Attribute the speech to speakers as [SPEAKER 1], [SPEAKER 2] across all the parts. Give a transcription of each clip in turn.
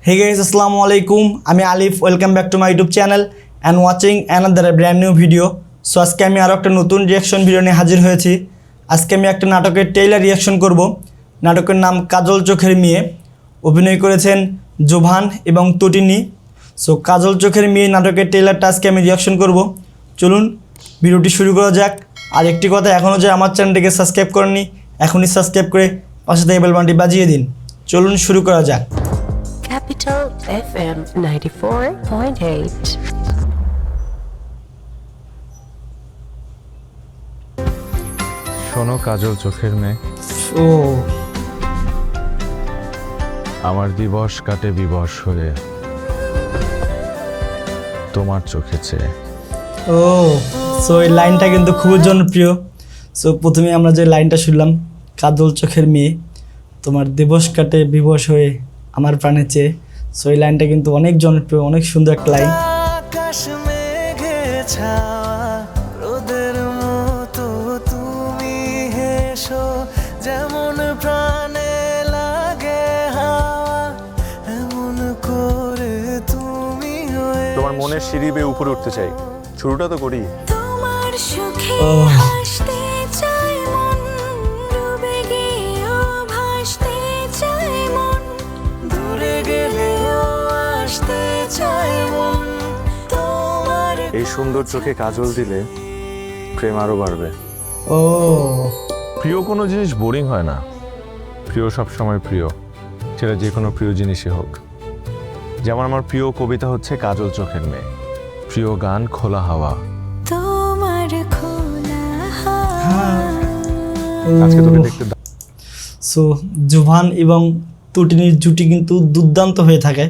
[SPEAKER 1] Hey guys, Assalamu alaikum. আমি আলিফ, welcome back to my YouTube channel and watching another brand new video. So আজকে আমি আরও একটা নতুন রিয়াকশন ভিডিও নিয়ে হাজির হয়েছি। আজকে আমি একটা নাটকের ট্রেইলার রিয়াকশন করব। নাটকের নাম কাজল চোখের মেয়ে। অভিনয় করেছেন জোভান এবং তটিনী। সো কাজল চোখের মেয়ে নাটকের ট্রেইলারটা আজকে আমি রিয়াকশন করব। চলুন ভিডিওটি শুরু করা যাক। আর একটি কথা, এখনও যে আমার চ্যানেলটিকে সাবস্ক্রাইব করেননি, এখনই সাবস্ক্রাইব করে পাশে থেকে বেল বাটনটি বাজিয়ে দিন। চলুন শুরু করা যাক।
[SPEAKER 2] Capital FM 94.8.
[SPEAKER 3] শোনো কাজল চোখের মেয়ে,
[SPEAKER 1] ও
[SPEAKER 3] আমার দিবস কাটে বিবশ হয়ে তোমার চোখে চেয়ে।
[SPEAKER 1] ও সো এই লাইনটা কিন্তু খুবই জনপ্রিয়। সো প্রথমে আমরা যে লাইনটা শুনলাম, কাজল চোখের মেয়ে তোমার দিবস কাটে বিবশ হয়ে আমার প্রাণে চেয়ে। সো এই লাইনটা কিন্তু অনেক জনপ্রিয়, অনেক সুন্দর একটা লাইন।
[SPEAKER 4] আকাশ মেঘে ছাওয়া রোদের মতো তুমি হেসো, যেমন প্রাণে লাগে হাওয়া এমন করে তুমি হয়ে
[SPEAKER 3] তোমার মনের সিঁড়ি বেয়ে উপরে উঠতে চাই, শুরুটা তো করি।
[SPEAKER 5] তোমার সুখে
[SPEAKER 1] ও
[SPEAKER 5] হাসতে চাই মন, ডুবে গিয়েও ভাসতে চাই মন,
[SPEAKER 4] দূরে গেলেও আসতে চাই মন তোমার।
[SPEAKER 3] এই সুন্দর চোখে কাজল দিলে প্রেম আরো বাড়বে।
[SPEAKER 1] ও
[SPEAKER 3] প্রিয় কোনো জিনিস বোরিং হয় না, প্রিয় সবসময় প্রিয়, সেটা যে কোনো প্রিয় জিনিসই হোক। যেমন আমার প্রিয় কবিতা হচ্ছে কাজল চোখের মেয়ে, প্রিয় গান খোলা হাওয়া।
[SPEAKER 5] তোমার খোলা হাওয়া।
[SPEAKER 3] আজকে তোকে দেখতে
[SPEAKER 1] সো জোভান এবং তটিনীর জুটি কিন্তু দুর্দান্ত হয়ে থাকে।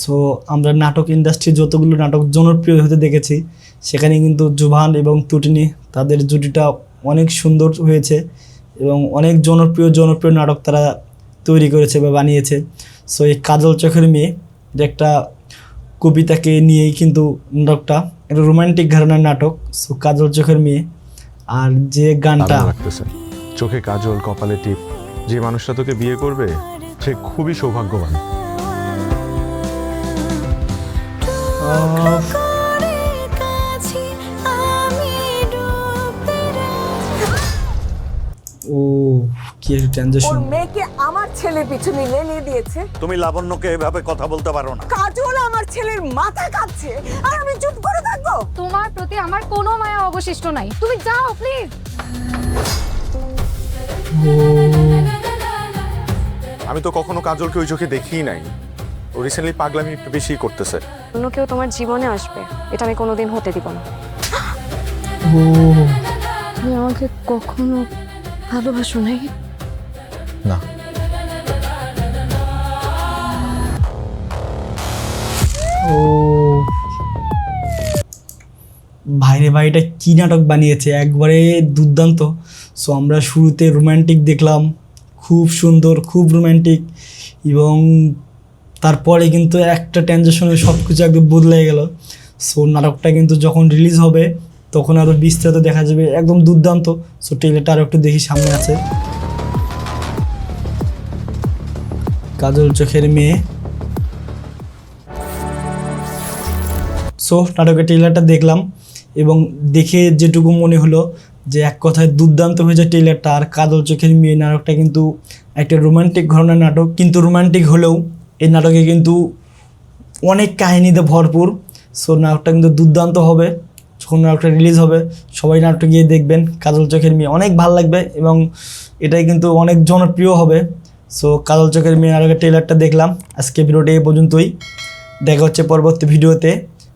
[SPEAKER 1] সো আমরা নাটক ইন্ডাস্ট্রি যতগুলো নাটক জনপ্রিয় হতে দেখেছি, সেখানে কিন্তু জোভান এবং তটিনী তাদের জুটিটা অনেক সুন্দর হয়েছে এবং অনেক জনপ্রিয় নাটক তারা তৈরি করেছে বা বানিয়েছে। সো এই কাজল চোখের মেয়ে যে একটা কবিতাকে নিয়েই কিন্তু নাটকটা একটা রোমান্টিক ঘরানার নাটক। সো কাজল চোখের মেয়ে আর যে গানটা
[SPEAKER 3] দারুণ লাগতেছে। চোখে কাজল, কপালে টিপ, যে মানুষটা তোকে বিয়ে করবে সে খুবই সৌভাগ্যবান।
[SPEAKER 5] করে কাছে আমি ডুবতে রাজি।
[SPEAKER 1] ও কি একটা ট্রানজিশন।
[SPEAKER 6] মেয়েকে আমার ছেলের পিছনে লেলিয়ে দিয়েছে।
[SPEAKER 7] তুমি লাবণ্যকে এভাবে কথা বলতে পারো না।
[SPEAKER 6] কাজল আমার ছেলের মাথা কাটছে আর আমি চুপ করে থাকবো?
[SPEAKER 8] তোমার প্রতি আমার কোনো মায়া অবশিষ্ট নাই, তুমি যাও প্লিজ।
[SPEAKER 3] আমি তো কখনো কাজলকে ওই চোখে দেখিই নাই। ও রিসেন্টলি পাগলামি একটু বেশি করতেছে।
[SPEAKER 9] অন্য কেউ তোমার জীবনে আসবে, এটা আমি কোনোদিন হতে দিব না। তুমি আমাকে কখনো ভালোবাসো নাই?
[SPEAKER 3] না,
[SPEAKER 1] ও ভাইরে ভাই, এটা কী নাটক বানিয়েছে, একবারে দুর্দান্ত। সো আমরা শুরুতে রোম্যান্টিক দেখলাম, খুব সুন্দর, খুব রোম্যান্টিক, এবং তারপরে কিন্তু একটা ট্রানজিশনে সব কিছু একদম বদলে গেল। সো নাটকটা কিন্তু যখন রিলিজ হবে তখন আরও বিস্তারিত দেখা যাবে, একদম দুর্দান্ত। সো ট্রেলারটা আরও একটু দেখি, সামনে আছে কাজল চোখের মেয়ে। সো নাটকের ট্রেলারটা দেখলাম এবং দেখে যেটুকু মনে হলো যে এক কথায় দুর্দান্ত হয়েছে ট্রেলারটা। আর কাজল চোখের মেয়ে নাটকটা কিন্তু একটা রোমান্টিক ঘরানার নাটক, কিন্তু রোমান্টিক হলেও এই নাটকে কিন্তু অনেক কাহিনীতে ভরপুর। সো নাটকটা কিন্তু দুর্দান্ত হবে। যখন নাটকটা রিলিজ হবে সবাই নাটকটা গিয়ে দেখবেন। কাজল চোখের মেয়ে অনেক ভালো লাগবে এবং এটাই কিন্তু অনেক জনপ্রিয় হবে। সো কাজল চোখের মেয়ে নাটকের ট্রেলারটা দেখলাম। আজকে ভিডিওটা এই পর্যন্তই, দেখা হচ্ছে পরবর্তী ভিডিওতে।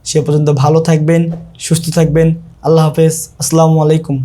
[SPEAKER 1] সে পর্যন্ত ভালো থাকবেন, সুস্থ থাকবেন। আল্লাহ হাফেজ, আসসালামু আলাইকুম।